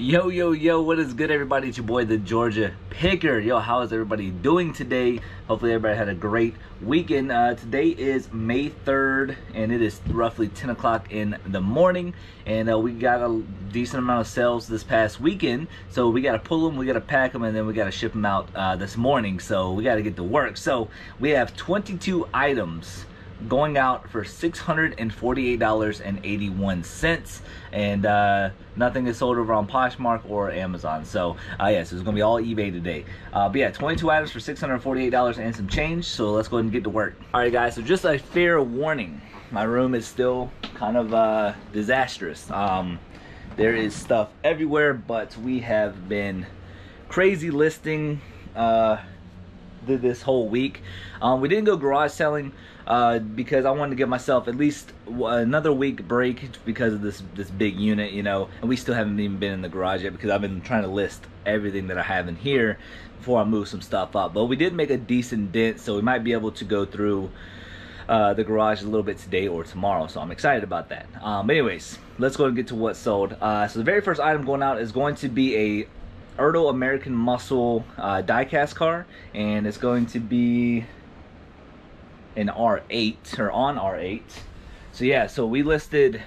Yo, what is good, everybody? It's your boy, the Georgia Picker. Yo, how is everybody doing today? Hopefully everybody had a great weekend. Today is May 3rd, and it is roughly 10 o'clock in the morning. And we got a decent amount of sales this past weekend. So we got to pull them, we got to pack them, and then we got to ship them out this morning. So we got to get to work. So we have 22 items going out for $648.81, and nothing is sold over on Poshmark or Amazon. So yeah, so it's gonna be all eBay today. But yeah, 22 items for $648 and some change. So let's go ahead and get to work. All right, guys. So just a fair warning: my room is still kind of disastrous. There is stuff everywhere, but we have been crazy listing this whole week. We didn't go garage selling because I wanted to give myself at least another week break because of this big unit, you know, and we still haven't even been in the garage yet because I've been trying to list everything that I have in here before I move some stuff up. But we did make a decent dent, so we might be able to go through the garage a little bit today or tomorrow, so I'm excited about that. Anyways, let's go and get to what's sold. So the very first item going out is going to be a Erdo American Muscle die-cast car, and it's going to be an R8, or on R8. So yeah, so we listed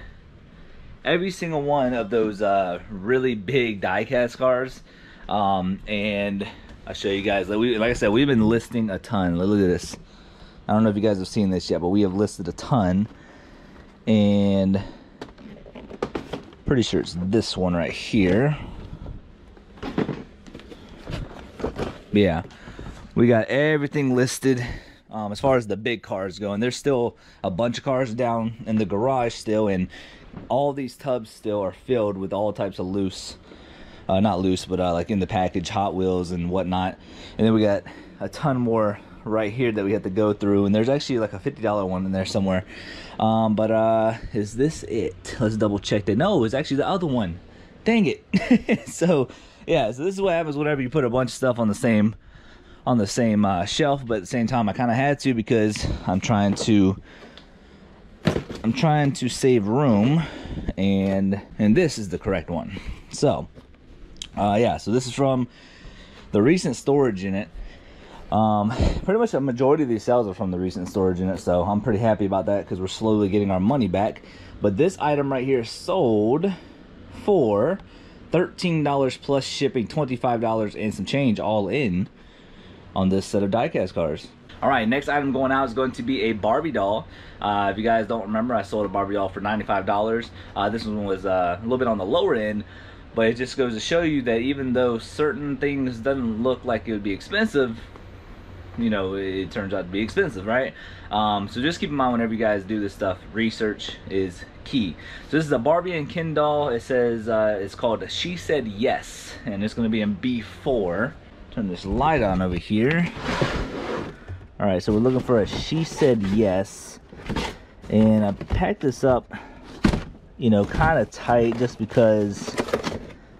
every single one of those really big die-cast cars, and I'll show you guys. Like I said, we've been listing a ton. Look at this. I don't know if you guys have seen this yet, but we have listed a ton, and pretty sure it's this one right here. Yeah, we got everything listed as far as the big cars go, and there's still a bunch of cars down in the garage still, and all these tubs still are filled with all types of loose, not loose, but like in the package, Hot Wheels and whatnot. And then we got a ton more right here that we have to go through, and there's actually like a $50 one in there somewhere. But is this it? Let's double check that. No, it's actually the other one. Dang it. So yeah, so this is what happens whenever you put a bunch of stuff on the same shelf, but at the same time I kind of had to because I'm trying to save room, and this is the correct one. So yeah, so this is from the recent storage unit. Pretty much a majority of these sales are from the recent storage unit, so I'm pretty happy about that because we're slowly getting our money back. But this item right here sold for $13 plus shipping, $25 and some change all in on this set of die-cast cars. All right, next item going out is going to be a Barbie doll. If you guys don't remember, I sold a Barbie doll for $95. This one was a little bit on the lower end, but it just goes to show you that even though certain things doesn't look like it would be expensive, you know, it turns out to be expensive, right? So just keep in mind whenever you guys do this stuff, research is key. So this is a Barbie and Ken doll. It says it's called She Said Yes, and it's going to be in B4. Turn this light on over here. All right, so we're looking for a She Said Yes, and I packed this up, you know, kind of tight just because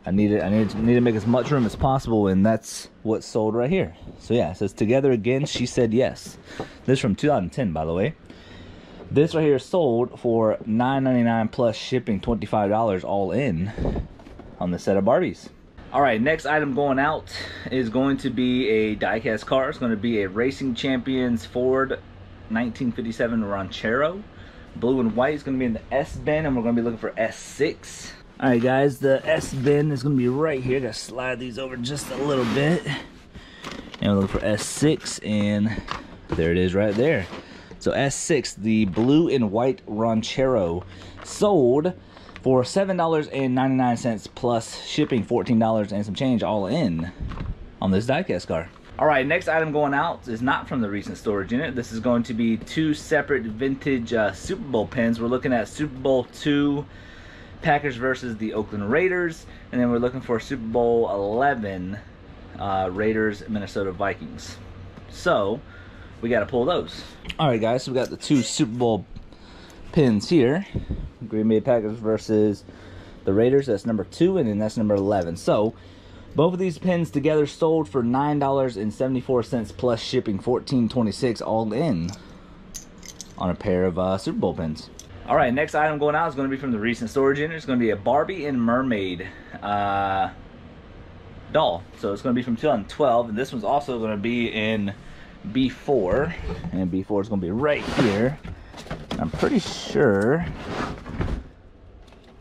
I need to make as much room as possible, and that's what's sold right here. So yeah, it says Together Again, She Said Yes. This is from 2010, by the way. This right here is sold for $9.99 plus shipping, $25 all in on the set of Barbies. All right, next item going out is going to be a die-cast car. It's going to be a Racing Champions Ford 1957 Ranchero, blue and white. It's going to be in the S bin, and we're going to be looking for S6. All right, guys, the S bin is going to be right here. Gotta slide these over just a little bit, and we're looking for S6, and there it is right there. So S6, the blue and white Ranchero, sold for $7.99 plus shipping, $14 and some change all in on this die-cast car. All right, next item going out is not from the recent storage unit. This is going to be two separate vintage Super Bowl pins. We're looking at Super Bowl II Packers versus the Oakland Raiders, and then we're looking for Super Bowl 11 Raiders Minnesota Vikings. So we got to pull those. All right, guys, so we got the two Super Bowl pins here. Green Bay Packers versus the Raiders. That's number 2, and then that's number 11. So both of these pins together sold for $9.74 plus shipping, $14.26 all in on a pair of Super Bowl pins. All right, next item going out is going to be from the recent storage unit. It's going to be a Barbie and Mermaid doll. So it's going to be from 2012, and this one's also going to be in B4, and B4 is going to be right here. I'm pretty sure,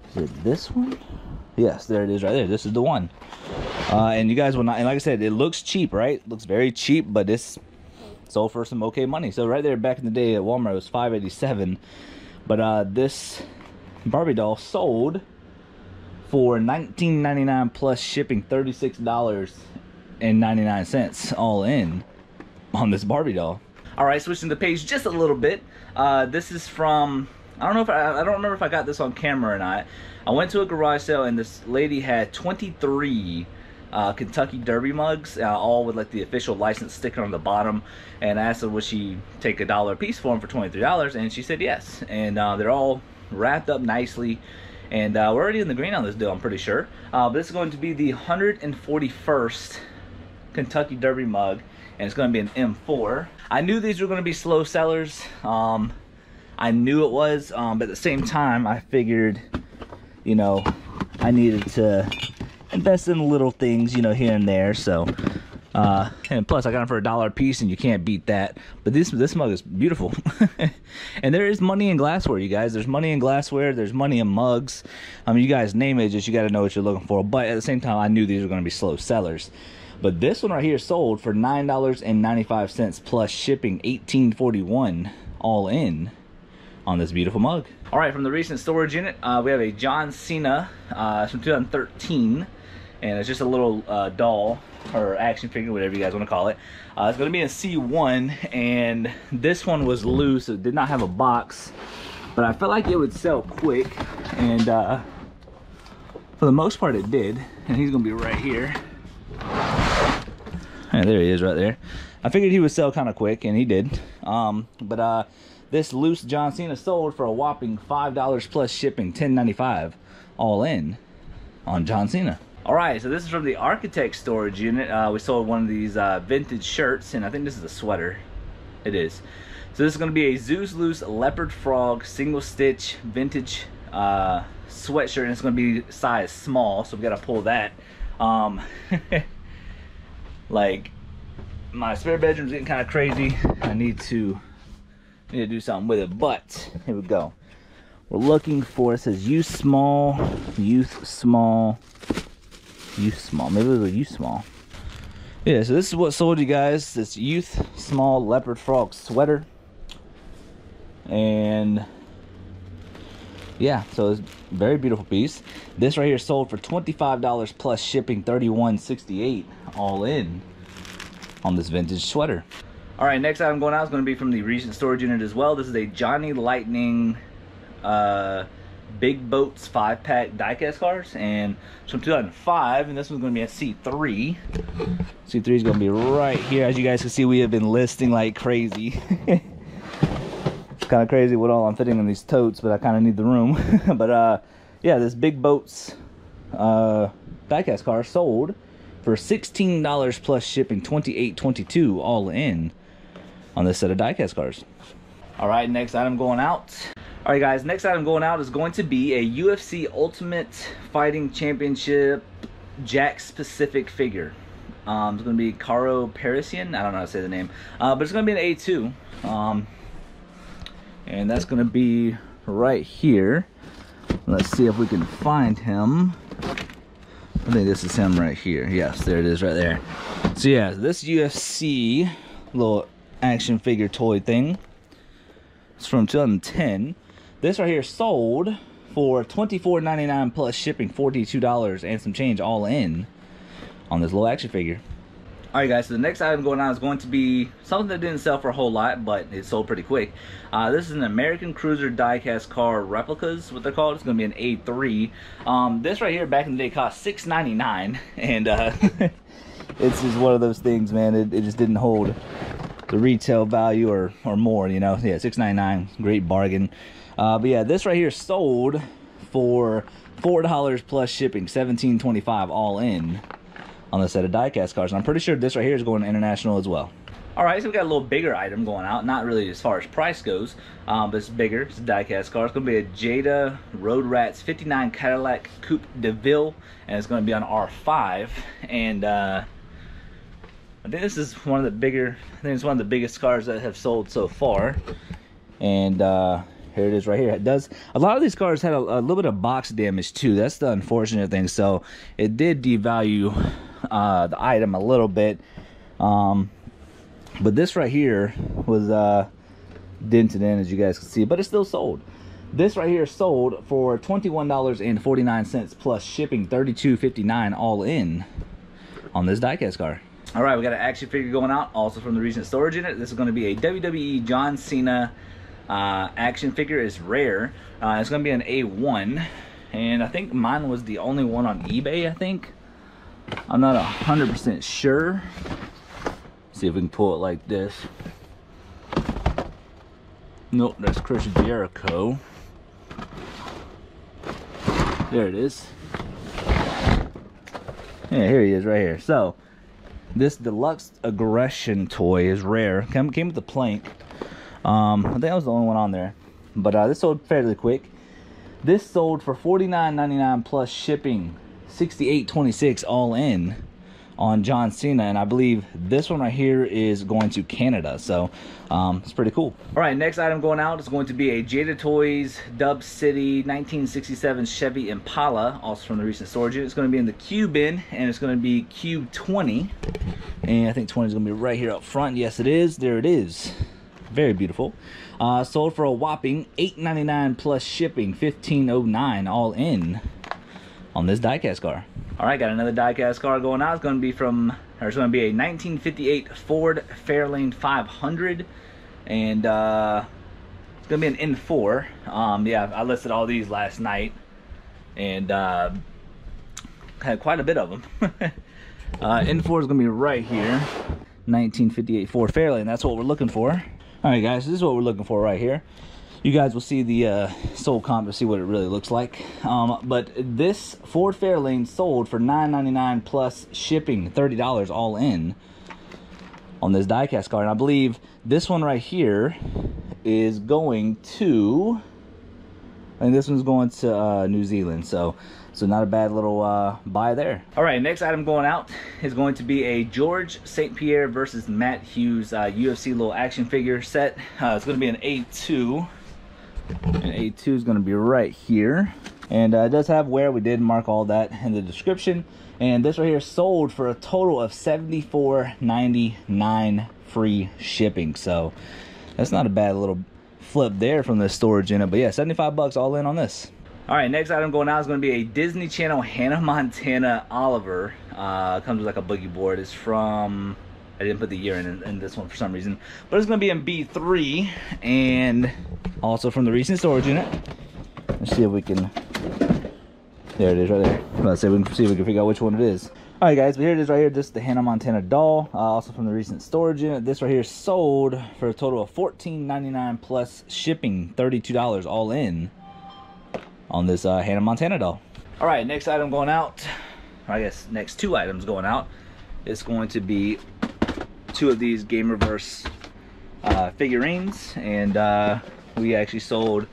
is it this one? Yes, there it is right there. This is the one. And you guys will not, and like I said, it looks cheap, right? It looks very cheap, but it's sold for some okay money. So right there back in the day at Walmart, it was $5.87. But this Barbie doll sold for $19.99 plus shipping, $36.99 all in on this Barbie doll. All right, switching the page just a little bit. This is from, I don't know if I don't remember if I got this on camera or not. I went to a garage sale and this lady had 23 Kentucky Derby mugs, all with like the official license sticker on the bottom, and I asked her would she take $1 a piece for them for $23, and she said yes. And they're all wrapped up nicely, and we're already in the green on this deal, I'm pretty sure. But this is going to be the 141st Kentucky Derby mug, and it's going to be an M4. I knew these were going to be slow sellers. I knew it was, but at the same time I figured, you know, I needed to invest in little things, you know, here and there. So and plus I got them for $1 a piece, and you can't beat that. But this mug is beautiful. And there is money in glassware, you guys. There's money in glassware, there's money in mugs. I mean, you guys name it, just you got to know what you're looking for. But at the same time, I knew these were going to be slow sellers. But this one right here sold for $9.95 plus shipping, $18.41 all in on this beautiful mug. All right, from the recent storage unit, we have a John Cena from 2013, and it's just a little doll or action figure, whatever you guys want to call it. It's going to be in C1, and this one was loose. It did not have a box, but I felt like it would sell quick, and for the most part it did. And he's going to be right here. And there he is right there. I figured he would sell kind of quick, and he did. This loose John Cena sold for a whopping $5 plus shipping, $10.95 all in on John Cena. All right, so this is from the Architect storage unit. We sold one of these vintage shirts, and I think this is a sweater. It is. So this is going to be a Zeus Loose Leopard Frog single stitch vintage sweatshirt, and it's going to be size small, so we got to pull that. Like, my spare bedroom's getting kind of crazy. I need to do something with it, but here we go. We're looking for, it says youth small, youth small, youth small. Maybe it was a youth small. Yeah, so this is what sold you guys, this youth small leopard frog sweater. And yeah, so it's a very beautiful piece. This right here sold for $25 plus shipping, $31.68 all in on this vintage sweater. All right, next item going out is going to be from the recent storage unit as well. This is a Johnny Lightning Big Boats 5-pack diecast cars, and it's from 2005, and this one's going to be a C3. C3 is going to be right here. As you guys can see, we have been listing like crazy. It's kind of crazy what all I'm fitting in these totes, but I kind of need the room. But yeah, this Big Boats diecast car sold for $16 plus shipping, $28.22 all in on this set of diecast cars. All right, next item going out. All right, guys, next item going out is going to be a UFC Ultimate Fighting Championship Jack specific figure. It's going to be Caro Parisian. I don't know how to say the name, but it's going to be an A2. And that's going to be right here. Let's see if we can find him. I think this is him right here. Yes, there it is right there. So yeah, this UFC little action figure toy thing, it's from 2010. This right here sold for $24.99 plus shipping, $42 and some change all in on this little action figure. Alright guys, so the next item going on is going to be something that didn't sell for a whole lot, but it sold pretty quick. This is an American Cruiser diecast car replicas, what they're called. It's going to be an A3. This right here back in the day cost $6.99, and it's just one of those things, man. It just didn't hold the retail value or more, you know. Yeah, $6.99, great bargain. But yeah, this right here sold for $4 plus shipping, $17.25 all in on the set of diecast cars. And I'm pretty sure this right here is going international as well. All right, so we got a little bigger item going out. Not really as far as price goes, but it's bigger. It's a die-cast car. It's going to be a Jada Road Rats 59 Cadillac Coupe de Ville, and it's going to be on R5. And I think this is one of the bigger. I think it's one of the biggest cars that have sold so far. And here it is right here. It does. A lot of these cars had a little bit of box damage too. That's the unfortunate thing. So it did devalue the item a little bit. But this right here was dented in, as you guys can see, but it's still sold. This right here sold for $21.49 plus shipping, $32.59 all in on this diecast car. All right, we got an action figure going out, also from the recent storage unit. This is going to be a Wwe John Cena action figure. Is rare. It's going to be an A1, and I think mine was the only one on eBay. I think. I'm not 100% sure. See if we can pull it like this. Nope, that's Chris Jericho. There it is. Yeah, here he is right here. So this deluxe aggression toy is rare. Came with the plank. I think that was the only one on there. But this sold fairly quick. This sold for $49.99 plus shipping, $68.26 all in on John Cena, and I believe this one right here is going to Canada, so it's pretty cool. All right, next item going out is going to be a Jada Toys Dub City 1967 Chevy Impala, also from the recent storage unit. It's going to be in the Q bin, and it's going to be Q20, and I think 20 is going to be right here up front. Yes, it is. There it is. Very beautiful. Sold for a whopping $8.99 plus shipping, $15.09 all in on this diecast car. All right, got another diecast car going out. It's going to be it's going to be a 1958 Ford Fairlane 500, and it's going to be an N4. Yeah, I listed all these last night, and had quite a bit of them. N4 is going to be right here, 1958 Ford Fairlane. That's what we're looking for. All right, guys, this is what we're looking for right here. You guys will see the sold comp to see what it really looks like. But this Ford Fairlane sold for $9.99 plus shipping, $30 all in on this diecast car. And I believe this one right here is going to, and this one's going to New Zealand. So not a bad little buy there. All right, next item going out is going to be a George St. Pierre versus Matt Hughes UFC little action figure set. It's going to be an A2. And A2 is going to be right here, and it does have where. We did mark all that in the description. And this right here sold for a total of $74.99 free shipping, so that's not a bad little flip there from the storage unit. But yeah, 75 bucks all in on this. All right, next item going out is going to be a Disney Channel Hannah Montana Oliver. Comes with like a boogie board. It's from, I didn't put the year in this one for some reason, but it's going to be in B3, and also from the recent storage unit. Let's see if we can, there it is right there. Let's see if we can figure out which one it is. All right, guys, but here it is right here. This is the Hannah Montana doll, also from the recent storage unit. This right here sold for a total of $14.99 plus shipping, $32 all in on this Hannah Montana doll. All right, next item going out, or I guess next two items going out, is going to be two of these Gamerverse figurines, and we actually sold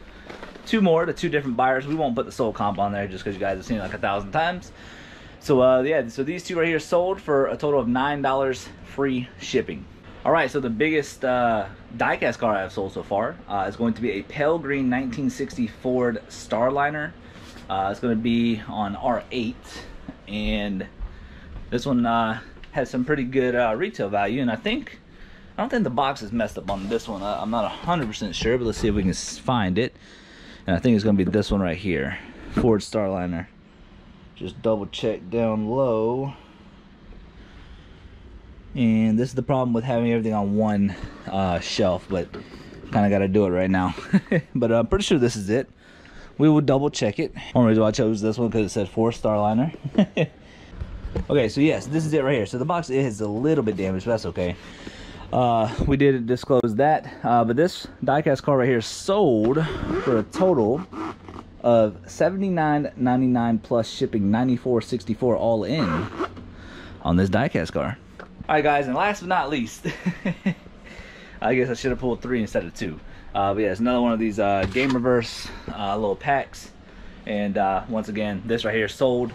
two more to two different buyers. We won't put the sold comp on there just because you guys have seen it like 1,000 times. So yeah, so these two right here sold for a total of $9 free shipping. All right, so the biggest diecast car I've sold so far is going to be a pale green 1960 Ford Starliner. It's going to be on R8, and this one has some pretty good retail value, and I don't think the box is messed up on this one. I'm not 100% sure, but let's see if we can find it. And I think it's going to be this one right here, Ford Starliner. Just double check down low. And this is the problem with having everything on one shelf, but kind of got to do it right now. But I'm pretty sure this is it. We will double check it. One reason why I chose this one because it said Ford Starliner. Okay, so yes, this is it right here. So the box is a little bit damaged, but that's okay. We did disclose that, but this diecast car right here sold for a total of $79.99 plus shipping, $94.64 all in on this diecast car. Alright guys, and last but not least, I guess I should have pulled 3 instead of 2. But yeah, it's another one of these Game Reverse little packs. And once again, this right here sold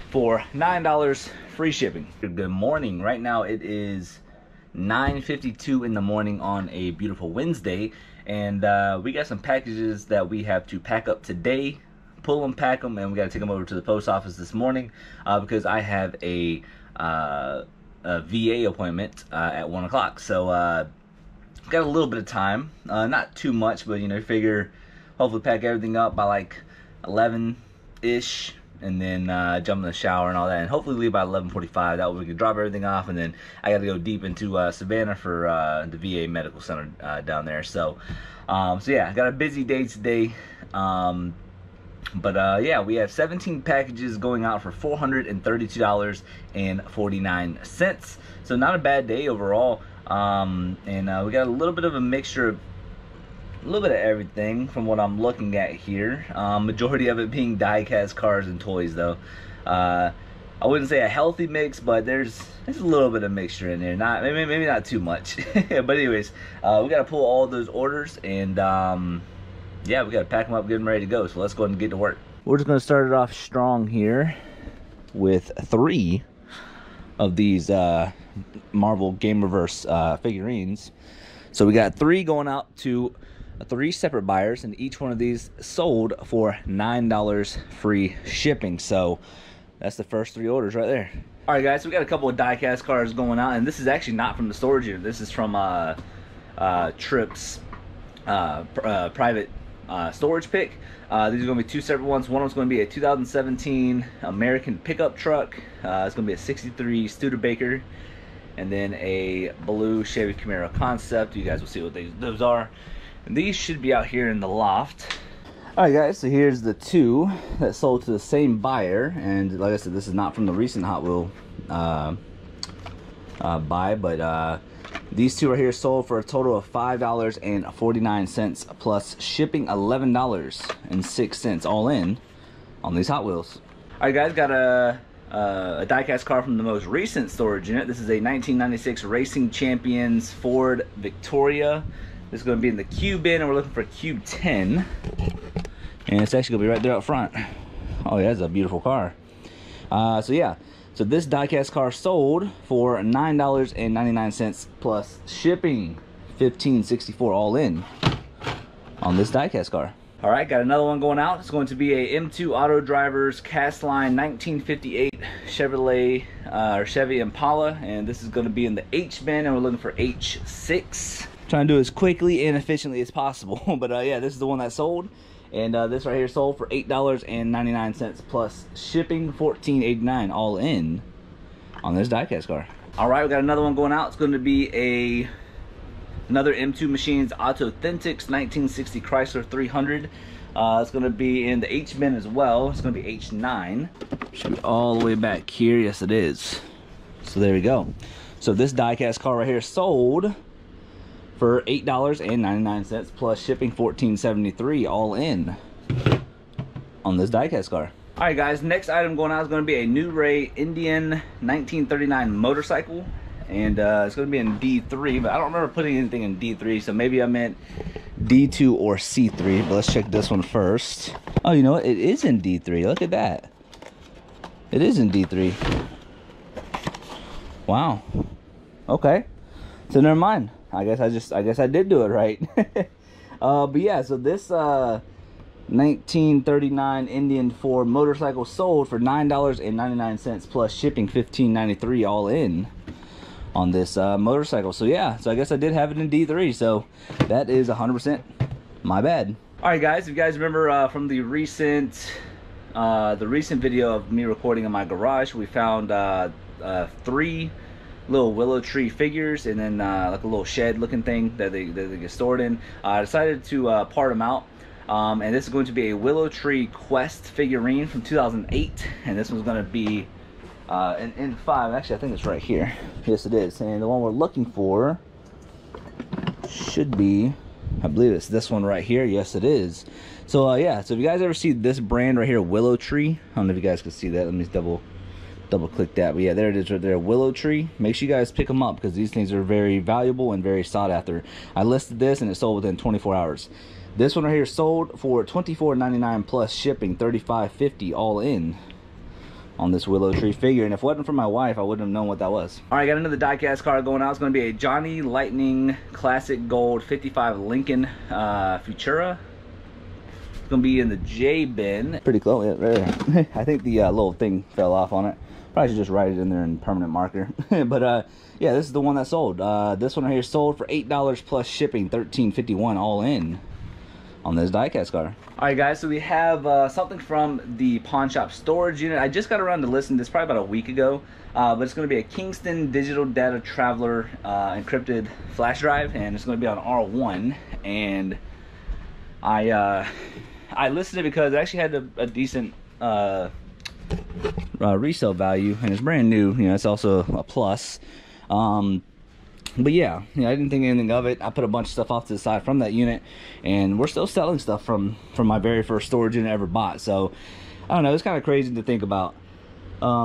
for $9 free shipping. Good morning. Right now it is 9:52 in the morning on a beautiful Wednesday. And we got some packages that we have to pack up today. Pull them, pack them, and we got to take them over to the post office this morning because I have a VA appointment at 1 o'clock. So got a little bit of time, not too much, but you know, figure hopefully pack everything up by like 11-ish, and then jump in the shower and all that, and hopefully leave by 11:45. That way we can drop everything off, and then I got to go deep into Savannah for the VA Medical Center down there. So yeah, got a busy day today. But yeah, we have 17 packages going out for $432.49. So not a bad day overall. And we got a little bit of a mixture of a little bit of everything from what I'm looking at here. Majority of it being die-cast cars and toys, though. I wouldn't say a healthy mix, but there's a little bit of mixture in there. Not maybe not too much. But anyways, we got to pull all those orders, and yeah, we got to pack them up, get them ready to go. So let's go ahead and get to work. We're just going to start it off strong here with 3 of these Marvel Game Reverse figurines. So we got 3 going out to 3 separate buyers, and each one of these sold for $9 free shipping. So that's the first 3 orders right there. All right, guys, so we got a couple of die-cast cars going out, and this is actually not from the storage unit. This is from Trip's private storage pick. These are going to be 2 separate ones. One of them's going to be a 2017 American pickup truck. It's going to be a 63 Studebaker, and then a blue Chevy Camaro Concept. You guys will see what those are. And these should be out here in the loft. Alright guys, so here's the 2 that sold to the same buyer. And like I said, this is not from the recent Hot Wheel buy, but these 2 right here sold for a total of $5.49 plus shipping $11.06 all in on these Hot Wheels. Alright guys, got a die-cast car from the most recent storage unit. This is a 1996 Racing Champions Ford Victoria. This is going to be in the Q bin, and we're looking for Cube 10. And it's actually going to be right there up front. Oh yeah, that's a beautiful car. So yeah, so this die-cast car sold for $9.99 plus shipping $15.64 all in on this die-cast car. All right, got another one going out. It's going to be a M2 Auto Drivers Cast Line 1958 Chevrolet or Chevy Impala, and this is going to be in the H bin, and we're looking for H6. Trying to do it as quickly and efficiently as possible. But yeah, this is the one that sold, and this right here sold for $8.99 plus shipping $14.89 all in on this die-cast car. All right, we got another one going out. It's going to be another M2 Machines Authentics 1960 Chrysler 300. It's going to be in the H bin as well. It's going to be H9. Should be all the way back here. Yes, it is. So there we go. So this die-cast car right here sold for $8.99 plus shipping $14.73 all in on this die-cast car. All right, guys, next item going out is going to be a New Ray Indian 1939 motorcycle, and it's going to be in D3, but I don't remember putting anything in D3, so maybe I meant D2 or C3, but let's check this one first. Oh, you know what? It is in D3. Look at that. It is in D3. Wow. Okay. So never mind. I guess I did do it right. But yeah, so this 1939 Indian Ford motorcycle sold for $9.99 plus shipping $15.93 all in on this motorcycle. So yeah, so I guess I did have it in D3, so that is 100% my bad. All right, guys, if you guys remember from the recent video of me recording in my garage, we found 3 little willow tree figures, and then like a little shed looking thing that they get stored in. I decided to part them out, and this is going to be a willow tree quest figurine from 2008, and this one's going to be an N5. Actually, I think it's right here. Yes, it is. And the one we're looking for should be, I believe it's this one right here. Yes, it is. So yeah, so if you guys ever see this brand right here, Willow Tree, I don't know if you guys can see that. Let me double double click that. But yeah, there it is right there, willow tree. Make sure you guys pick them up because these things are very valuable and very sought after. I listed this and it sold within 24 hours. This one right here sold for $24.99 plus shipping, $35.50 all in on this willow tree figure. And if it wasn't for my wife, I wouldn't have known what that was. All right, got another diecast card going out. It's going to be a Johnny Lightning Classic Gold 55 Lincoln Futura. It's going to be in the J bin. Pretty close. Yeah, right there. I think the little thing fell off on it. Probably should just write it in there in permanent marker. But yeah, this is the one that sold. This one right here sold for $8 plus shipping, $13.51 all in on this diecast car. All right, guys, so we have something from the pawn shop storage unit. I just got around to listening to this probably about a week ago, but it's going to be a Kingston Digital Data Traveler encrypted flash drive, and it's going to be on R1. And I listed it because it actually had a decent resale value, and it's brand new. You know, it's also a plus. But yeah, I didn't think anything of it. I put a bunch of stuff off to the side from that unit, and we're still selling stuff from my very first storage unit I ever bought. So I don't know, it's kind of crazy to think about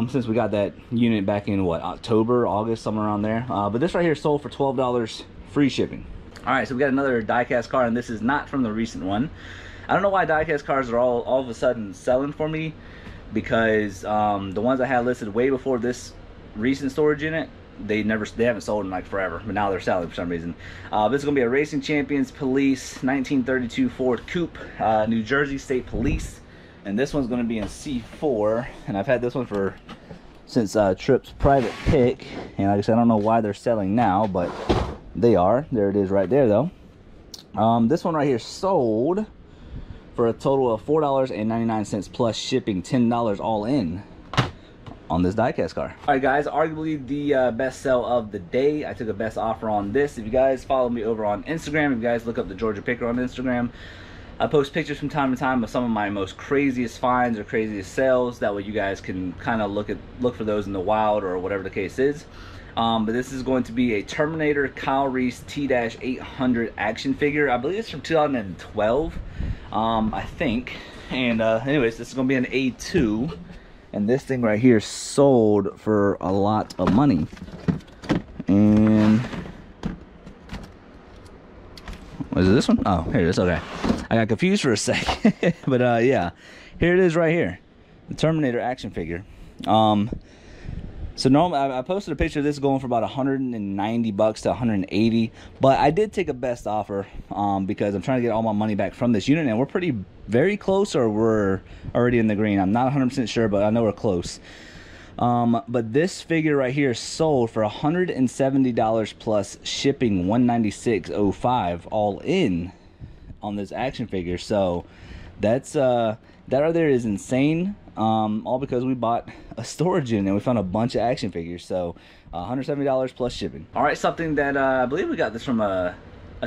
since we got that unit back in what, October, August, somewhere around there. But this right here sold for $12 free shipping. All right, so we got another diecast card, and this is not from the recent one. I don't know why diecast cards are all of a sudden selling for me, because the ones I had listed way before this recent storage unit, they haven't sold in like forever, but now they're selling for some reason. This is gonna be a Racing Champions Police 1932 Ford Coupe, New Jersey State Police, and this one's gonna be in C4. And I've had this one since Tripp's private pick, and like I said, I don't know why they're selling now, but they are. There it is right there though. This one right here sold for a total of $4.99 plus shipping, $10 all in on this diecast car. All right, guys, arguably the best sell of the day. I took a best offer on this. If you guys follow me over on Instagram, if you guys look up the Georgia Picker on Instagram, I post pictures from time to time of some of my most craziest finds or craziest sales. That way you guys can kind of look for those in the wild or whatever the case is. But this is going to be a Terminator Kyle Reese T-800 action figure. I believe it's from 2012, I think. And anyways, this is going to be an A2. And this thing right here sold for a lot of money. And was it this one? Oh, here it is. Okay, I got confused for a sec. But yeah, here it is right here, the Terminator action figure. So normally I posted a picture of this going for about $190 to $180, but I did take a best offer because I'm trying to get all my money back from this unit, and we're very close, or we're already in the green. I'm not 100% sure, but I know we're close. But this figure right here sold for $170 plus shipping, $196.05 all in on this action figure. So that's that right there is insane. All because we bought a storage unit and we found a bunch of action figures. So $170 plus shipping. All right, something that I believe we got this from a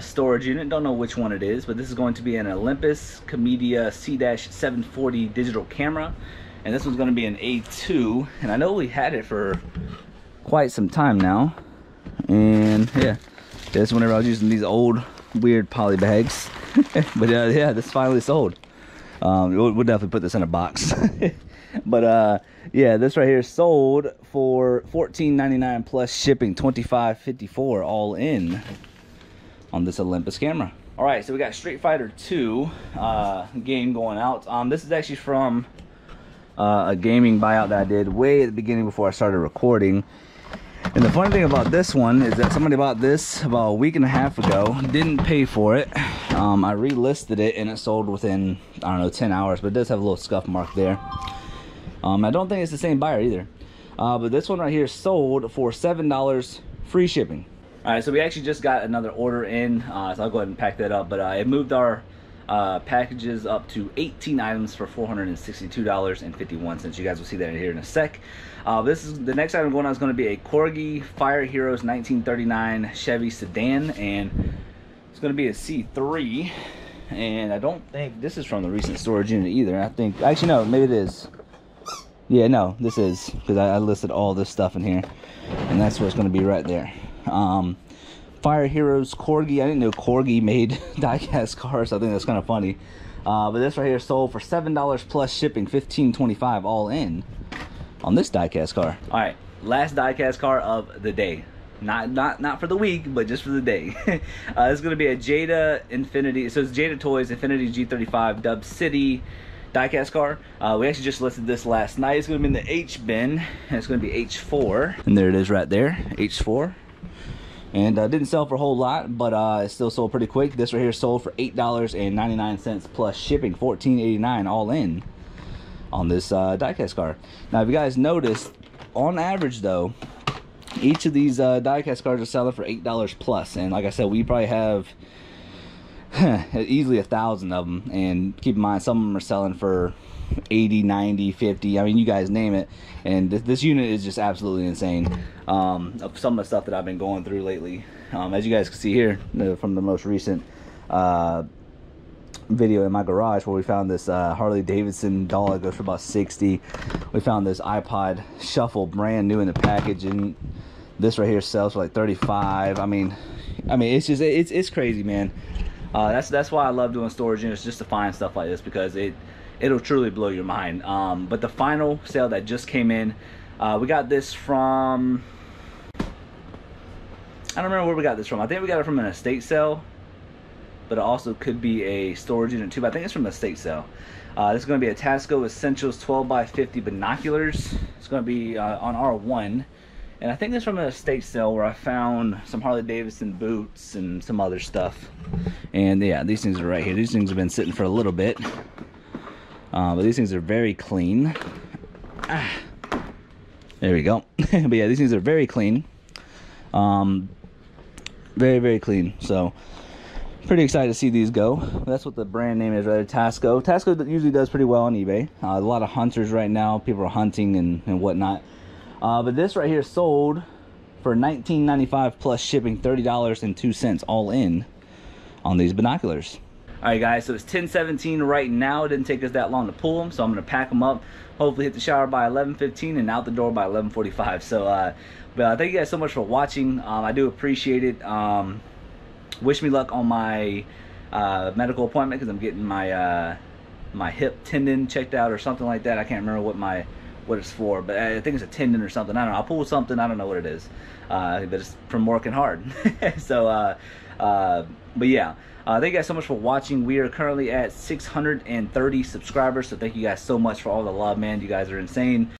storage unit. Don't know which one it is, but this is going to be an Olympus Comedia C-740 digital camera, and this one's going to be an A2. And I know we had it for quite some time now, and yeah, this whenever I was using these old weird poly bags. But yeah, this finally sold. We'll definitely put this in a box. But yeah, this right here sold for $14.99 plus shipping, $25.54 all in on this Olympus camera. All right, so we got Street Fighter 2 game going out. This is actually from a gaming buyout that I did way at the beginning before I started recording. And the funny thing about this one is that somebody bought this about a week and a half ago, didn't pay for it. I relisted it and it sold within, I don't know, 10 hours, but it does have a little scuff mark there. I don't think it's the same buyer either. But this one right here sold for $7 free shipping. All right, so we actually just got another order in, so I'll go ahead and pack that up. But it moved our packages up to 18 items for $462.51. You guys will see that in here in a sec. This is the next item going on is going to be a Corgi Fire Heroes 1939 Chevy sedan, and it's going to be a C3. And I don't think this is from the recent storage unit either. I think, actually no, maybe it is. Yeah, no, this is, because I listed all this stuff in here, and that's what's going to be right there. Fire Heroes Corgi. I didn't know Corgi made diecast cars. I think that's kind of funny. But this right here sold for $7 plus shipping, $15.25 all in on this diecast car. All right, last diecast car of the day. Not for the week, but just for the day. It's going to be a Jada Infiniti. So it's Jada Toys Infiniti G35 Dub City diecast car. We actually just listed this last night. It's going to be in the H bin, and it's going to be H4. And there it is right there, H4. And didn't sell for a whole lot, but it still sold pretty quick. This right here sold for $8.99 plus shipping, $14.89 all in on this diecast car. Now, if you guys noticed, on average though, each of these diecast cars are selling for $8 plus, and like I said, we probably have easily 1,000 of them. And keep in mind, some of them are selling for 80, 90, 50. I mean, you guys name it. And this unit is just absolutely insane. Of some of the stuff that I've been going through lately. As you guys can see here from the most recent video in my garage, where we found this Harley Davidson doll that goes for about 60. We found this iPod Shuffle brand new in the package, and this right here sells for like 35. I mean it's just it's crazy, man. That's why I love doing storage units, just to find stuff like this, because it'll truly blow your mind. But the final sale that just came in, we got this from, I don't remember where we got this from. I think we got it from an estate sale, but it also could be a storage unit too. But I think it's from an estate sale. This is going to be a Tasco Essentials 12x50 binoculars. It's going to be on R1. And I think it's from an estate sale where I found some Harley Davidson boots and some other stuff. And yeah, these things are right here. These things have been sitting for a little bit. But these things are very clean. There we go. But yeah, these things are very clean. Very, very clean. So pretty excited to see these go. That's what the brand name is, rather, Tasco. Tasco usually does pretty well on eBay. A lot of hunters right now. People are hunting and whatnot. But this right here sold for $19.95 plus shipping, $30.02 all in on these binoculars. All right, guys, so it's 10:17 right now. It didn't take us that long to pull them, so I'm going to pack them up. Hopefully hit the shower by 11:15 and out the door by 11:45. So, but thank you guys so much for watching. I do appreciate it. Wish me luck on my medical appointment, because I'm getting my my hip tendon checked out or something like that. I can't remember what it's for, but I think it's a tendon or something. I don't know. I'll pull something. I don't know what it is, but it's from working hard. So, but yeah. Thank you guys so much for watching. We are currently at 630 subscribers, so thank you guys so much for all the love, man. You guys are insane.